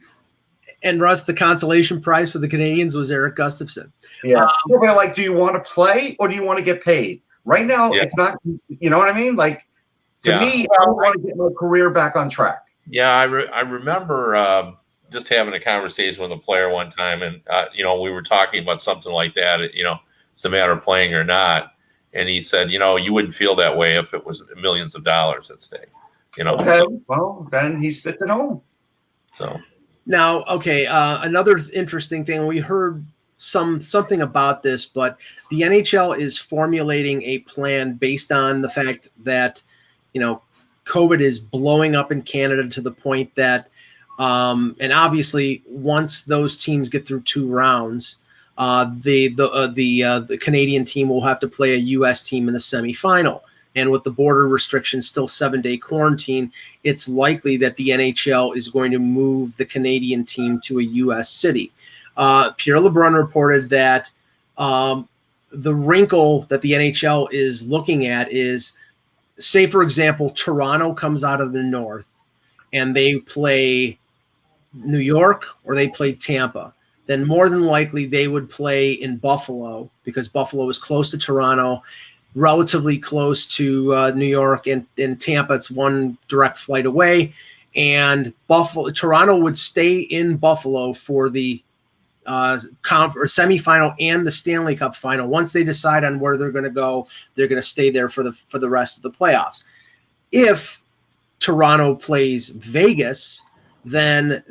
and Russ, the consolation prize for the Canadiens was Eric Gustafsson.
Yeah, but do you want to play or do you want to get paid? Right now, it's not. You know what I mean? To me, I want to get my career back on track.
Yeah, I remember just having a conversation with a player one time, and we were talking about something like that. It's a matter of playing or not. And he said, you wouldn't feel that way if it was millions of dollars at stake.
Okay, well, then he sits at home.
So
now, okay, another interesting thing, we heard something about this, but the NHL is formulating a plan based on the fact that, COVID is blowing up in Canada to the point that, and obviously once those teams get through 2 rounds, the Canadian team will have to play a U.S. team in the semifinal. And with the border restrictions, still 7-day quarantine, it's likely that the NHL is going to move the Canadian team to a U.S. city. Pierre LeBrun reported that the wrinkle that the NHL is looking at is, say, for example, Toronto comes out of the north and they play New York or they play Tampa. Then more than likely they would play in Buffalo because Buffalo is close to Toronto, relatively close to New York, and Tampa, it's 1 direct flight away. And Toronto would stay in Buffalo for the semifinal and the Stanley Cup final. Once they decide on where they're going to go, they're going to stay there for the rest of the playoffs. If Toronto plays Vegas, then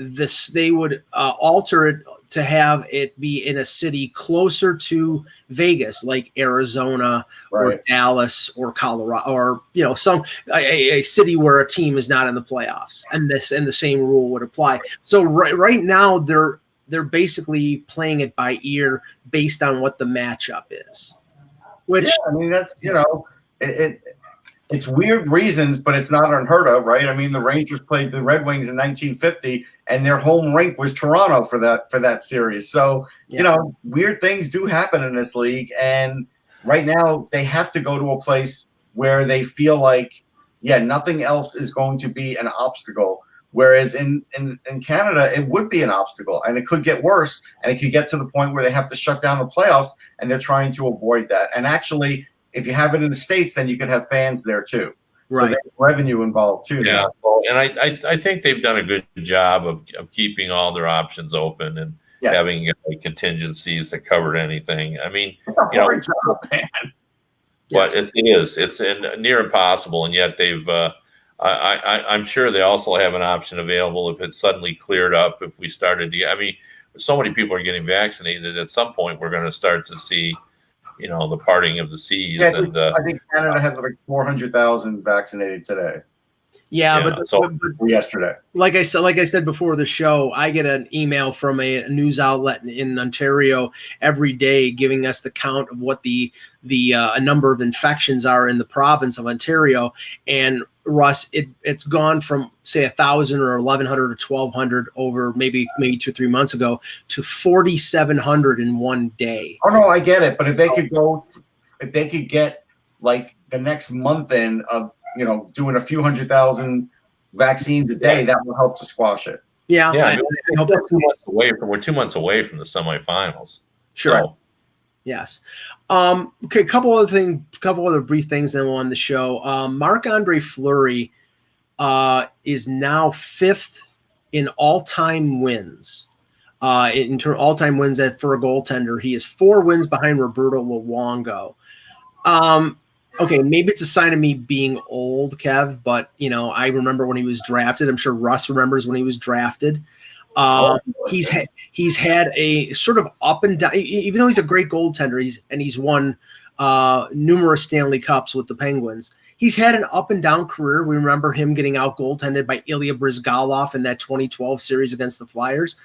they would alter it to have it be in a city closer to Vegas, like Arizona or Dallas or Colorado, or a city where a team is not in the playoffs, and the same rule would apply. So right now they're basically playing it by ear based on what the matchup is. Which
I mean, that's it's weird reasons, but it's not unheard of, right? I mean, the Rangers played the Red Wings in 1950, and their home rink was Toronto for that series. So, weird things do happen in this league, and right now they have to go to a place where they feel like, nothing else is going to be an obstacle. Whereas in Canada, it would be an obstacle, and it could get worse, and it could get to the point where they have to shut down the playoffs, and they're trying to avoid that. And actually, if you have it in the States, then you could have fans there too. Right. So there's revenue involved too.
Yeah. Well, and I think they've done a good job of keeping all their options open and having contingencies that covered anything. I mean,
job, man.
But it's near impossible, and yet they've. I'm sure they also have an option available if it's suddenly cleared up. If we started to, so many people are getting vaccinated. At some point, we're going to start to see, the parting of the seas.
Yeah, I think Canada had like 400,000 vaccinated today.
Yeah, but
yesterday,
like I said before the show, I get an email from a news outlet in Ontario every day giving us the count of what the number of infections are in the province of Ontario. And Russ, it's gone from say 1,000 or 1,100 or 1,200 over maybe 2 or 3 months ago to 4,700 in one day.
Oh no, I get it, but if they could get like the next month in of doing a few 100,000 vaccines a day, that will help to squash it.
Yeah,
we're 2 months away from the semifinals.
Sure. So. Yes. Okay. A couple other brief things then on the show. Marc-Andre Fleury is now 5th in all-time wins. All-time wins for a goaltender. He is 4 wins behind Roberto Luongo. Okay, maybe it's a sign of me being old, Kev, but I remember when he was drafted. I'm sure Russ remembers when he was drafted. He's had a sort of up and down, even though he's a great goaltender. He's won numerous Stanley Cups with the Penguins. He's had an up and down career. We remember him getting out goaltended by Ilya Bryzgalov in that 2012 series against the Flyers.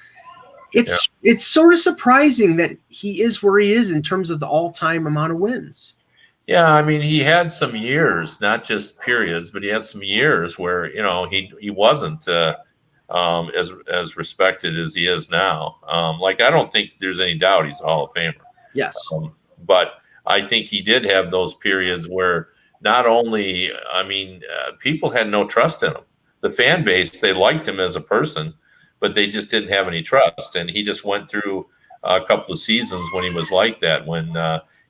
It's sort of surprising that he is where he is in terms of the all-time amount of wins.
Yeah, he had some years, not just periods, but he had some years where he wasn't as respected as he is now. I don't think there's any doubt he's a Hall of Famer.
Yes,
but I think he did have those periods where not only, people had no trust in him. The fan base, they liked him as a person, but they just didn't have any trust. And he just went through a couple of seasons when he was like that, when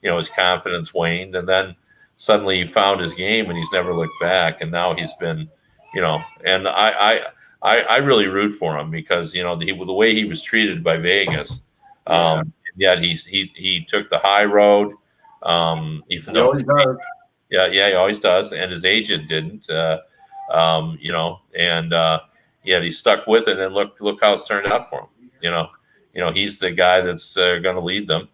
his confidence waned, and then suddenly he found his game and he's never looked back. And now he's been, and I really root for him because, the way he was treated by Vegas, yet he took the high road. Even though he always does. He always does. And his agent didn't, and yet he stuck with it, and look how it's turned out for him. He's the guy that's going to lead them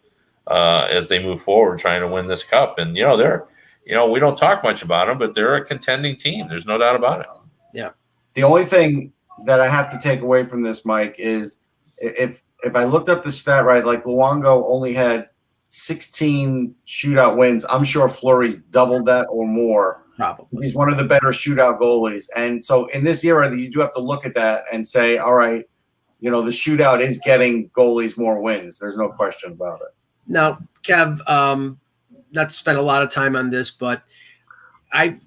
as they move forward, trying to win this cup. And we don't talk much about them, but they're a contending team. There's no doubt about it.
Yeah.
The only thing that I have to take away from this, Mike, is if I looked up the stat right, like Luongo only had 16 shootout wins. I'm sure Fleury's doubled that or more.
Probably.
He's one of the better shootout goalies. And so in this era, you do have to look at that and say, all right, the shootout is getting goalies more wins. There's no question about it.
Now, Kev, not to spend a lot of time on this, but I've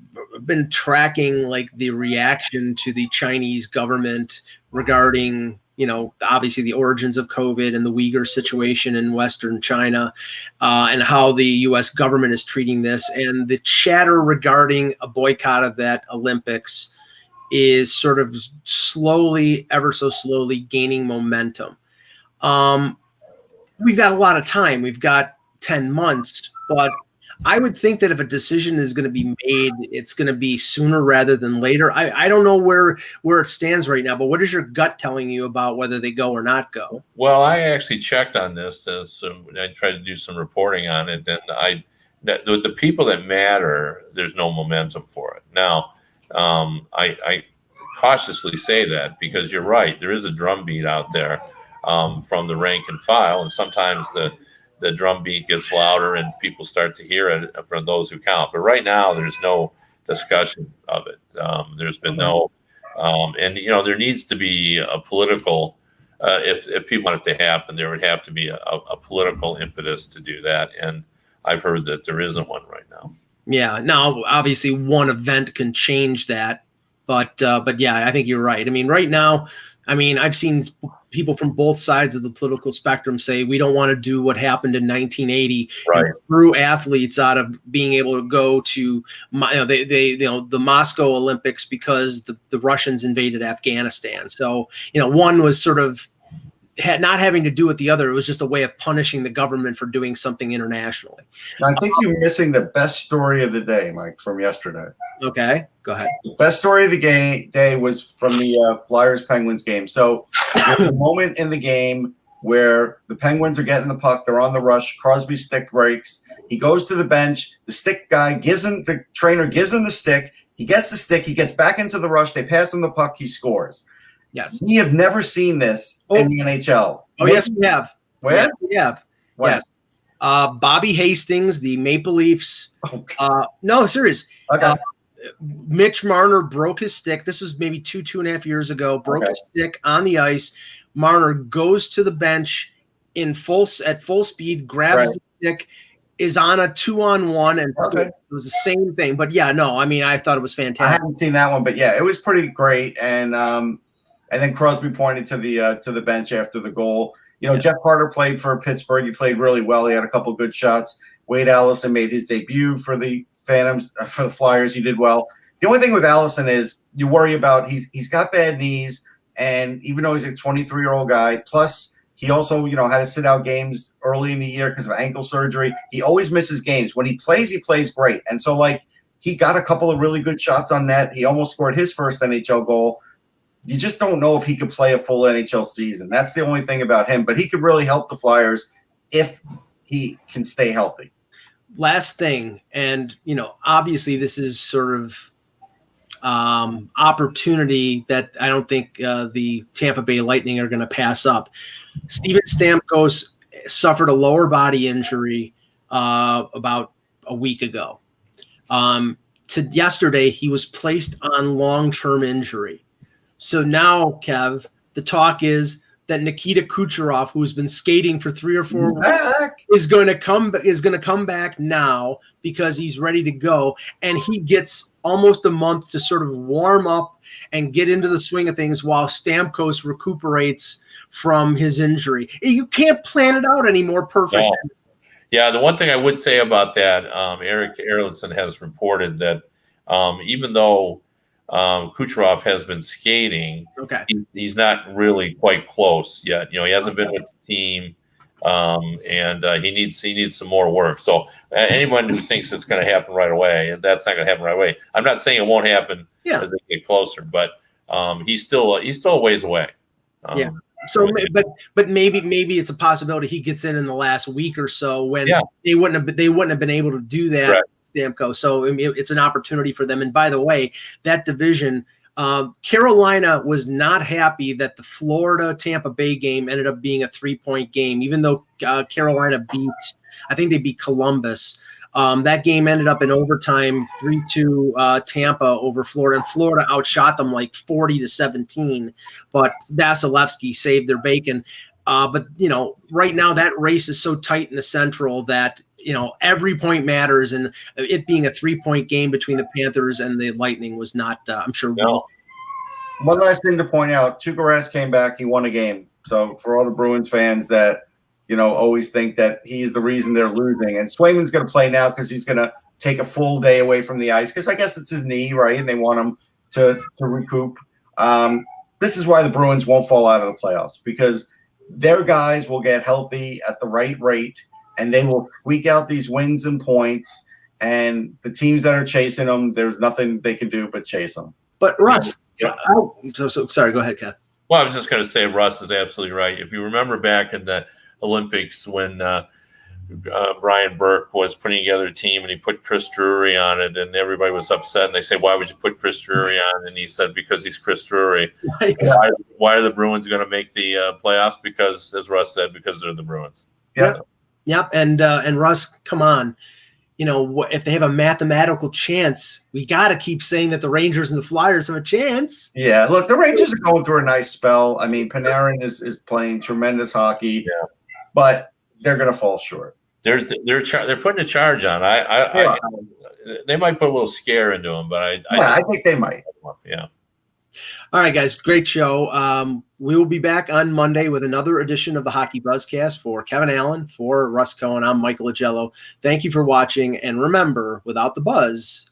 been tracking like the reaction to the Chinese government regarding, obviously the origins of COVID and the Uyghur situation in Western China, and how the U.S. government is treating this. And the chatter regarding a boycott of that Olympics is sort of slowly, ever so slowly gaining momentum. We've got a lot of time. We've got 10 months, but I would think that if a decision is going to be made, it's going to be sooner rather than later. I don't know where it stands right now, but what is your gut telling you about whether they go or not go?
Well, I actually checked on this. I tried to do some reporting on it, and with the people that matter, there's no momentum for it. Now, I cautiously say that because you're right. There is a drumbeat out there from the rank and file, and sometimes the drumbeat gets louder and people start to hear it from those who count. But right now, there's no discussion of it. There's been no, and there needs to be a political. If people want it to happen, there would have to be a political impetus to do that, and I've heard that there isn't one right now.
Yeah. Now, obviously, one event can change that, but yeah, I think you're right. I mean, right now, I've seen people from both sides of the political spectrum say we don't want to do what happened in 1980
right.
and threw athletes out of being able to go to the Moscow Olympics because the Russians invaded Afghanistan. So one was sort of not having to do with the other. It was just a way of punishing the government for doing something internationally.
I think you're missing the best story of the day, Mike, from yesterday.
Okay, go ahead.
The best story of the day was from the Flyers-Penguins game. So there's a moment in the game where the Penguins are getting the puck. They're on the rush. Crosby's stick breaks. He goes to the bench. The stick guy the trainer gives him the stick. He gets the stick. He gets back into the rush. They pass him the puck. He scores.
Yes.
We have never seen this in the NHL.
Oh, yes, we have.
Where?
Yes, we have.
Where?
Yes. Bobby Hastings, the Maple Leafs.
Okay.
No, serious.
Okay.
Mitch Marner broke his stick. This was maybe 2.5 years ago. Broke his stick on the ice. Marner goes to the bench at full speed, grabs the stick, is on a 2-on-1, and it was the same thing. But yeah, no, I thought it was fantastic.
I haven't seen that one, but yeah, it was pretty great. And then Crosby pointed to the bench after the goal. Jeff Carter played for Pittsburgh. He played really well. He had a couple good shots. Wade Allison made his debut for the Phantoms, for the Flyers. He did well. The only thing with Allison is you worry about he's got bad knees, and even though he's a 23-year-old guy, plus he also had to sit out games early in the year because of ankle surgery. He always misses games. When he plays great, and so he got a couple of really good shots on net. He almost scored his first NHL goal. You just don't know if he could play a full NHL season. That's the only thing about him. But he could really help the Flyers if he can stay healthy.
Last thing, and obviously this is sort of opportunity that I don't think the Tampa Bay Lightning are going to pass up. Steven Stamkos suffered a lower body injury about a week ago. To yesterday, he was placed on long-term injury. So now, Kev, the talk is that Nikita Kucherov, who's been skating for 3 or 4 weeks, is going to come back now because he's ready to go, and he gets almost a month to sort of warm up and get into the swing of things while Stamkos recuperates from his injury. You can't plan it out any more perfect.
No. Yeah, the one thing I would say about that, Eric Erlandson has reported that even though Kucherov has been skating, he's not really quite close yet. He hasn't been with the team and he needs some more work. So anyone who thinks it's going to happen right away, that's not going to happen right away. I'm not saying it won't happen as they get closer, but he's still a ways away.
So, but maybe it's a possibility he gets in the last week or so when they wouldn't have been able to do that. Right. Stamkos. So I mean, it's an opportunity for them. And by the way, that division, Carolina was not happy that the Florida Tampa Bay game ended up being a 3-point game, even though Carolina beat Columbus. That game ended up in overtime, 3-2 Tampa over Florida, and Florida outshot them like 40-17. But Vasilevsky saved their bacon. But right now that race is so tight in the Central that every point matters, and it being a 3-point game between the Panthers and the Lightning was not, I'm sure.
No. One last thing to point out: Tuukka Rask came back; he won a game. So for all the Bruins fans that always think that he's the reason they're losing, and Swayman's going to play now because he's going to take a full day away from the ice because I guess it's his knee, right? And they want him to recoup. This is why the Bruins won't fall out of the playoffs, because their guys will get healthy at the right rate, and they will squeak out these wins and points. And the teams that are chasing them, there's nothing they can do but chase them.
But Russ, so sorry. Go ahead, Kev.
Well, I was just going to say Russ is absolutely right. If you remember back in the Olympics when Brian Burke was putting together a team and he put Chris Drury on it, and everybody was upset, and they say, "Why would you put Chris Drury on?" And he said, "Because he's Chris Drury." Right. Why are the Bruins going to make the playoffs? Because, as Russ said, because they're the Bruins.
Yep. And Russ, come on. If they have a mathematical chance, we got to keep saying that the Rangers and the Flyers have a chance.
Yeah, look, the Rangers are going through a nice spell. I mean, Panarin is playing tremendous hockey, but they're going to fall short.
They're putting a charge on. They might put a little scare into them, but
I think they might.
Yeah.
All right, guys, great show. We will be back on Monday with another edition of the Hockey Buzzcast. For Kevin Allen, for Russ Cohen, I'm Michael Agello. Thank you for watching, and remember, without the buzz,